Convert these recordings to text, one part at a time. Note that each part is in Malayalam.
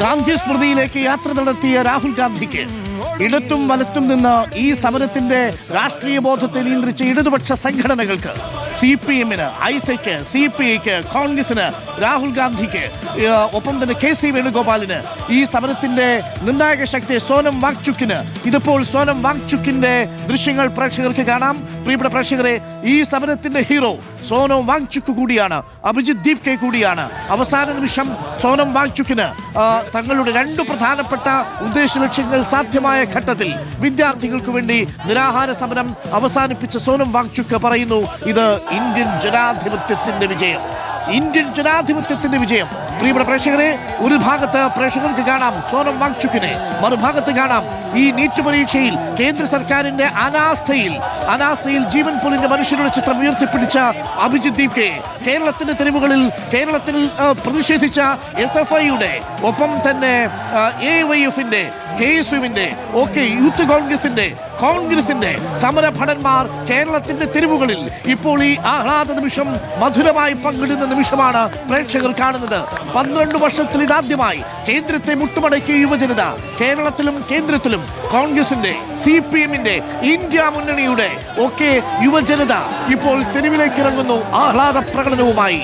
ഗാന്ധി സ്മൃതിയിലേക്ക് യാത്ര നടത്തിയ രാഹുൽ ഗാന്ധിക്ക് ഇടത്തും വലത്തും നിന്ന് ഈ സമരത്തിന്റെ രാഷ്ട്രീയ ബോധത്തെ നിയന്ത്രിച്ച ഇടതുപക്ഷ സംഘടനകൾക്ക്, CPM-ന്, ഐസയ്ക്ക്, CPI-ക്ക്, കോൺഗ്രസിന്, രാഹുൽ ഗാന്ധിക്ക്, ഒപ്പം തന്നെ KC വേണുഗോപാലിന്, ഈ സമരത്തിന്റെ നിർണായക ശക്തി സോനം വാങ്ചുക്കിന്, ഇതിപ്പോൾ സോനം വാങ്ചുക്കിന്റെ ദൃശ്യങ്ങൾ പ്രേക്ഷകർക്ക് കാണാം. പ്രിയപ്പെട്ട പ്രേക്ഷകരെ, ഈ സമരത്തിന്റെ ഹീറോ സോനം വാങ്ചുക്ക് കൂടിയാണ്, അഭിജിത് ദീപ്കെ കൂടിയാണ്. അവസാന നിമിഷം സോനം വാങ്ചുക്കിന് തങ്ങളുടെ രണ്ട് പ്രധാനപ്പെട്ട ഉദ്ദേശ ലക്ഷ്യങ്ങൾ സാധ്യമായ ഘട്ടത്തിൽ വിദ്യാർത്ഥികൾക്ക് വേണ്ടി നിരാഹാര സമരം അവസാനിപ്പിച്ച സോനം വാങ്ചുക്ക് പറയുന്നു, ഇത് ഇന്ത്യൻ ജനാധിപത്യത്തിന്റെ വിജയം, ഇന്ത്യൻ ജനാധിപത്യത്തിന്റെ വിജയം. പ്രിയപ്പെട്ട പ്രേക്ഷകരെ, ഒരു ഭാഗത്ത് പ്രേക്ഷകർക്ക് കാണാം സോനം വാങ്ചുക്കിനെ, മറുഭാഗത്ത് കാണാം ഈ നീറ്റ് പരീക്ഷയിൽ കേന്ദ്ര സർക്കാരിന്റെ അനാസ്ഥയിൽ ജീവൻ പൊലിഞ്ഞ മനുഷ്യരുടെ ചിത്രം ഉയർത്തിപ്പിടിച്ച അഭിജിത് ദീപ്കെ, കേരളത്തിന്റെ തെരുവുകളിൽ കേരളത്തിൽ പ്രതിഷേധിച്ച SFI-യുടെ, ഒപ്പം തന്നെ AYF-ന്റെ, KSU-വിന്റെ ഒക്കെ യൂത്ത് കോൺഗ്രസിന്റെ സമരഭടന്മാർ കേരളത്തിന്റെ തെരുവുകളിൽ ഇപ്പോൾ ഈ ആഹ്ലാദ നിമിഷം മധുരമായി പങ്കിടുന്ന നിമിഷമാണ് പ്രേക്ഷകർ കാണുന്നത്. 12 വർഷത്തിൽ ഇതാദ്യമായി കേന്ദ്രത്തെ മുട്ടുമടക്കിയ യുവജനത, കേരളത്തിലും കേന്ദ്രത്തിലും കോൺഗ്രസിന്റെ, CPM-ന്റെ, ഇന്ത്യ മുന്നണിയുടെ ഒക്കെ യുവജനത ഇപ്പോൾ തെരുവിലേക്ക് ഇറങ്ങുന്നു ആഹ്ലാദ പ്രകടനവുമായി.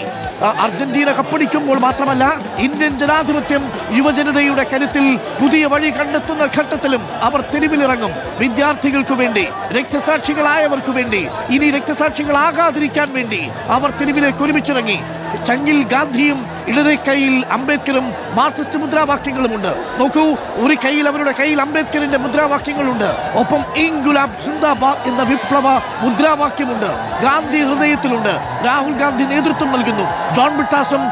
അർജന്റീന കപ്പടിക്കുമ്പോൾ മാത്രമല്ല, ഇന്ത്യൻ ജനാധിപത്യം യുവജനതയുടെ കരുത്തിൽ പുതിയ വഴി കണ്ടെത്തുന്ന ഘട്ടത്തിലും അവർ തെരുവിലിറങ്ങും. വിദ്യാർത്ഥികൾക്ക് വേണ്ടി, രക്തസാക്ഷികളായവർക്ക് വേണ്ടി, ഇനി രക്തസാക്ഷികളാകാതിരിക്കാൻ വേണ്ടി അവർ തെരുവിലേക്ക് ഒരുമിച്ചിറങ്ങി. ചങ്കിൽ ഗാന്ധിയും ഇടത് കൈയിൽ അംബേദ്കറും മാർക്സിസ്റ്റ് മുദ്രാവാക്യങ്ങളുമുണ്ട്. നോക്കൂ, ഒരു കൈയിൽ അവരുടെ കയ്യിൽ അംബേദ്കറിന്റെ മുദ്രാവാക്യങ്ങളുണ്ട്, ഒപ്പം ഇൻകുലാബ് സിന്ദാബാദ് എന്ന വിപ്ലവ മുദ്രാവാക്യമുണ്ട്. ഗാന്ധി ഹൃദയത്തിലുണ്ട്. രാഹുൽ ഗാന്ധി നേതൃത്വം നൽകുന്നു. ജോൺ ബ്രിട്ടാസും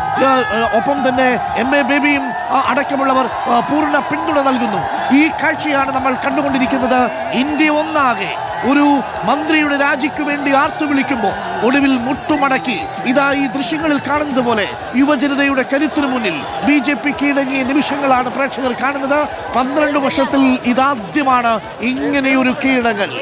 ഒപ്പം തന്നെ MA ബേബിയും അടക്കമുള്ളവർ പൂർണ്ണ പിന്തുണ നൽകുന്നു. ഈ കാഴ്ചയാണ് നമ്മൾ കണ്ടുകൊണ്ടിരിക്കുന്നത്. ഇന്ത്യ ഒന്നാകെ ഒരു മന്ത്രിയുടെ രാജിക്ക് വേണ്ടി ആർത്തു വിളിക്കുമ്പോൾ ഒടുവിൽ മുട്ടുമടക്കി ഇതാ ഈ ദൃശ്യങ്ങളിൽ കാണുന്നത് പോലെ യുവജനതയുടെ കരുത്തിനു മുന്നിൽ BJP കീഴടങ്ങിയ നിമിഷങ്ങളാണ് പ്രേക്ഷകർ കാണുന്നത്. 12 വർഷത്തിൽ ഇതാദ്യമാണ് ഇങ്ങനെയൊരു കീഴടങ്ങൽ.